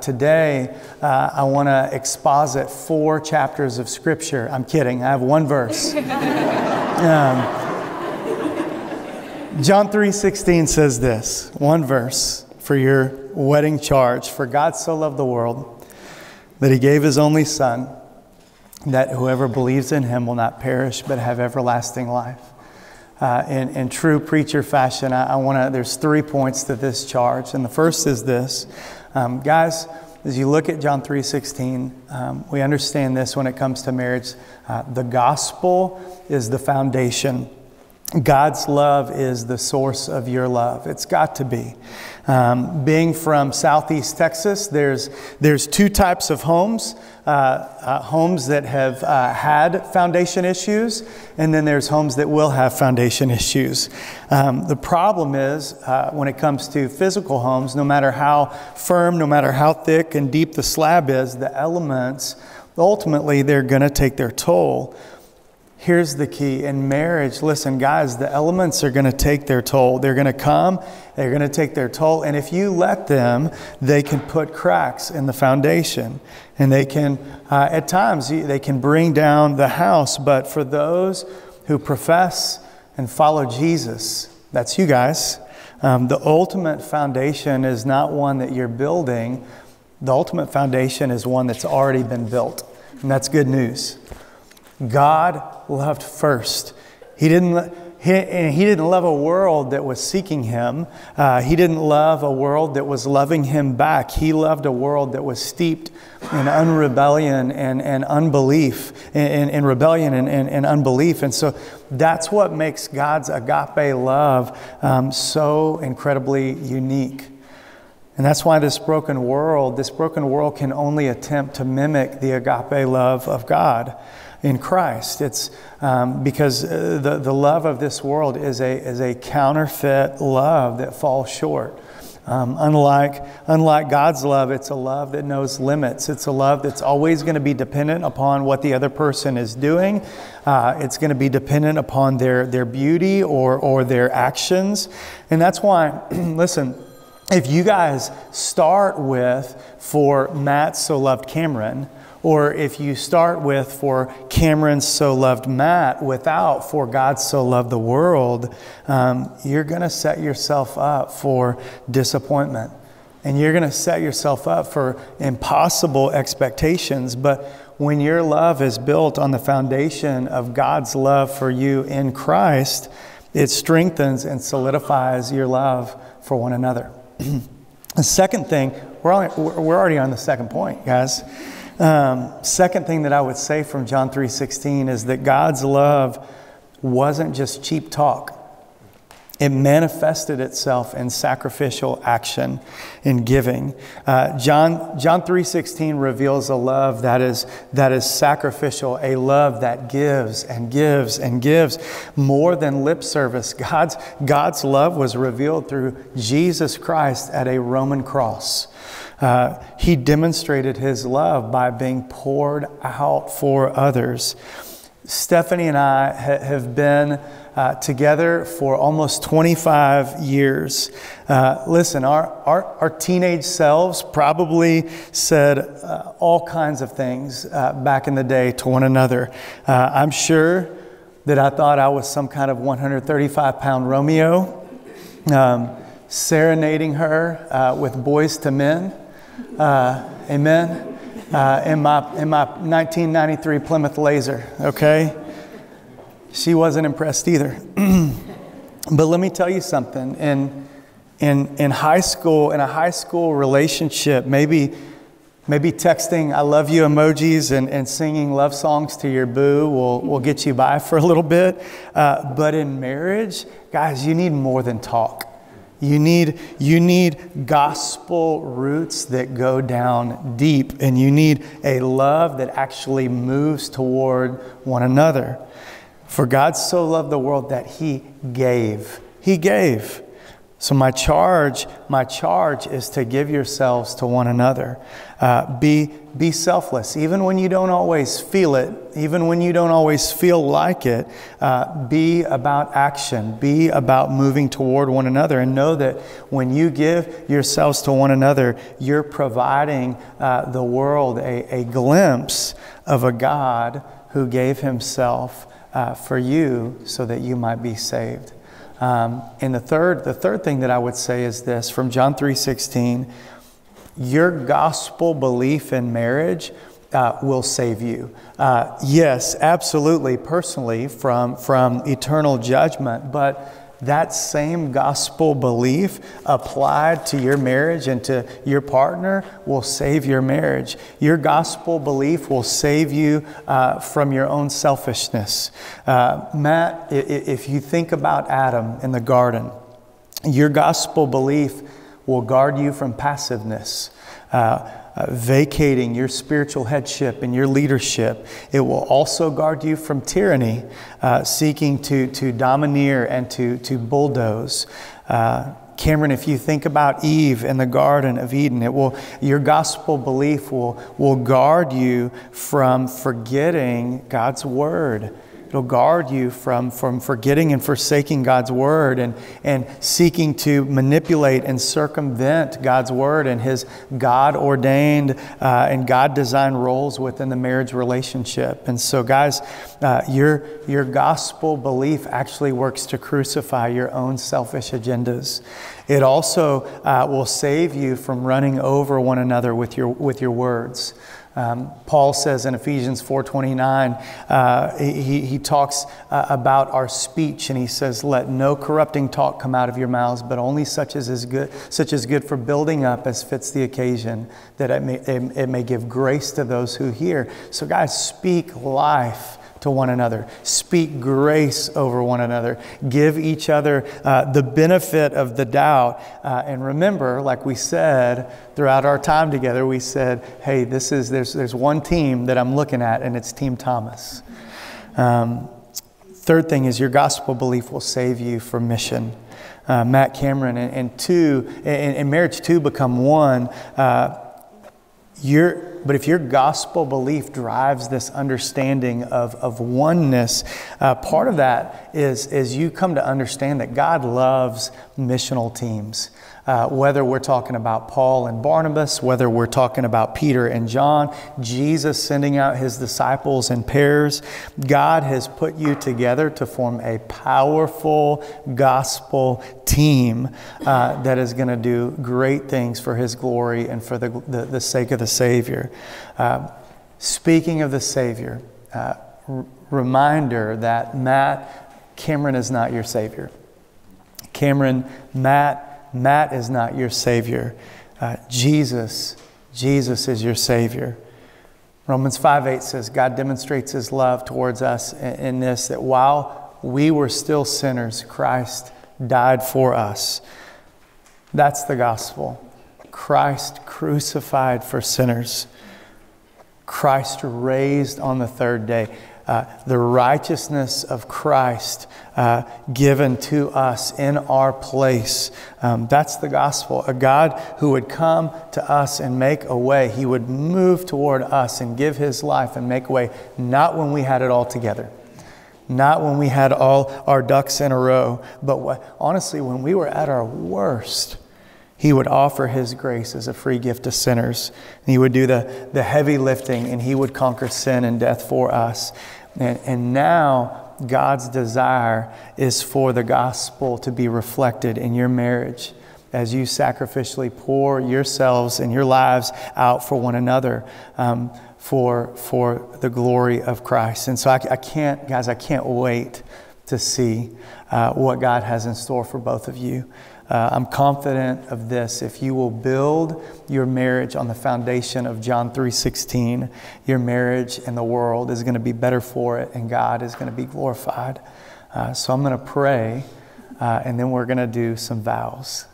today, I want to exposit 4 chapters of Scripture. I'm kidding. I have one verse. John 3:16 says this, one verse for your wedding charge. For God so loved the world that he gave his only Son, that whoever believes in him will not perish but have everlasting life. In true preacher fashion, there's 3 points to this charge. And the first is this. Guys, as you look at John 3:16, we understand this when it comes to marriage. The gospel is the foundation. God's love is the source of your love. It's got to be. Being from Southeast Texas, there's 2 types of homes. Homes that have had foundation issues, and then there's homes that will have foundation issues. The problem is when it comes to physical homes, no matter how firm, no matter how thick and deep the slab is, the elements, ultimately they're going to take their toll. Here's the key. In marriage, listen, guys, the elements are going to take their toll. They're going to come, they're going to take their toll. And if you let them, they can put cracks in the foundation. And they can, at times, they can bring down the house. But for those who profess and follow Jesus, that's you guys, the ultimate foundation is not one that you're building. The ultimate foundation is one that's already been built. And that's good news. God loved first. He didn't love a world that was seeking him. He didn't love a world that was loving him back. He loved a world that was steeped in rebellion and unbelief, in rebellion and unbelief. And so that's what makes God's agape love so incredibly unique. And that's why this broken world can only attempt to mimic the agape love of God in Christ. It's because the love of this world is a counterfeit love that falls short. Unlike God's love, it's a love that knows limits. It's a love that's always going to be dependent upon what the other person is doing. It's going to be dependent upon their beauty or their actions. And that's why, listen, if you guys start with, for Matt so loved Kamryn, or if you start with, for Kamryn so loved Matt, without for God so loved the world, you're going to set yourself up for disappointment. And you're going to set yourself up for impossible expectations. But when your love is built on the foundation of God's love for you in Christ, it strengthens and solidifies your love for one another. The second thing, we're already on the second point, guys. Second thing that I would say from John 3:16 is that God's love wasn't just cheap talk. It manifested itself in sacrificial action, in giving. John 3:16 reveals a love that is sacrificial, a love that gives and gives and gives more than lip service. God's love was revealed through Jesus Christ at a Roman cross. He demonstrated his love by being poured out for others. Stephanie and I have been together for almost 25 years. Listen, our teenage selves probably said all kinds of things back in the day to one another. I'm sure that I thought I was some kind of 135-pound Romeo, serenading her with Boys to Men. Amen. In my 1993 Plymouth Laser, okay? She wasn't impressed either. But let me tell you something. In high school, in a high school relationship, maybe texting I love you emojis and singing love songs to your boo will get you by for a little bit. But in marriage, guys, you need more than talk. You need gospel roots that go down deep, and you need a love that actually moves toward one another. For God so loved the world that he gave. He gave. So my charge is to give yourselves to one another. Be selfless, even when you don't always feel it, even when you don't always feel like it. Be about action. Be about moving toward one another, and know that when you give yourselves to one another, you're providing the world a glimpse of a God who gave himself for you so that you might be saved. And the third thing that I would say is this, from John 3:16, your gospel belief in marriage will save you. Yes, absolutely, personally, from eternal judgment, but that same gospel belief applied to your marriage and to your partner will save your marriage. Your gospel belief will save you from your own selfishness. Matt, if you think about Adam in the garden, your gospel belief will guard you from passiveness. Vacating your spiritual headship and your leadership. It will also guard you from tyranny, seeking to domineer and to bulldoze. Kamryn, if you think about Eve in the Garden of Eden, your gospel belief will guard you from forgetting God's word. It'll guard you from forgetting and forsaking God's word and seeking to manipulate and circumvent God's word and his God-ordained and God-designed roles within the marriage relationship. And so, guys, your gospel belief actually works to crucify your own selfish agendas. It also will save you from running over one another with your words. Paul says in Ephesians 4:29, he talks about our speech, and he says, "Let no corrupting talk come out of your mouths, but only such as is good for building up as fits the occasion, that it may give grace to those who hear." So, guys, speak life to one another. Speak grace over one another. Give each other the benefit of the doubt. And remember, like we said throughout our time together, we said, hey, there's one team that I'm looking at, and it's Team Thomas. Third thing is your gospel belief will save you from mission. Matt, Kamryn, and marriage two become one. But if your gospel belief drives this understanding of oneness, part of that is you come to understand that God loves missional teams. Whether we're talking about Paul and Barnabas, whether we're talking about Peter and John, Jesus sending out his disciples in pairs, God has put you together to form a powerful gospel team that is going to do great things for his glory and for the sake of the Savior. Speaking of the Savior, reminder that Kamryn is not your Savior. Kamryn, Matt is not your Savior. Jesus is your Savior. Romans 5:8 says, God demonstrates his love towards us in this, that while we were still sinners, Christ died for us. That's the gospel. Christ crucified for sinners. Christ raised on the third day. The righteousness of Christ given to us in our place. That's the gospel. A God who would come to us and make a way. He would move toward us and give his life and make a way, not when we had it all together. Not when we had all our ducks in a row, but honestly, when we were at our worst, he would offer his grace as a free gift to sinners. And he would do the heavy lifting, and he would conquer sin and death for us. And now God's desire is for the gospel to be reflected in your marriage as you sacrificially pour yourselves and your lives out for one another for the glory of Christ. And so I can't wait to see what God has in store for both of you. I'm confident of this. If you will build your marriage on the foundation of John 3:16, your marriage and the world is going to be better for it, and God is going to be glorified. So I'm going to pray, and then we're going to do some vows.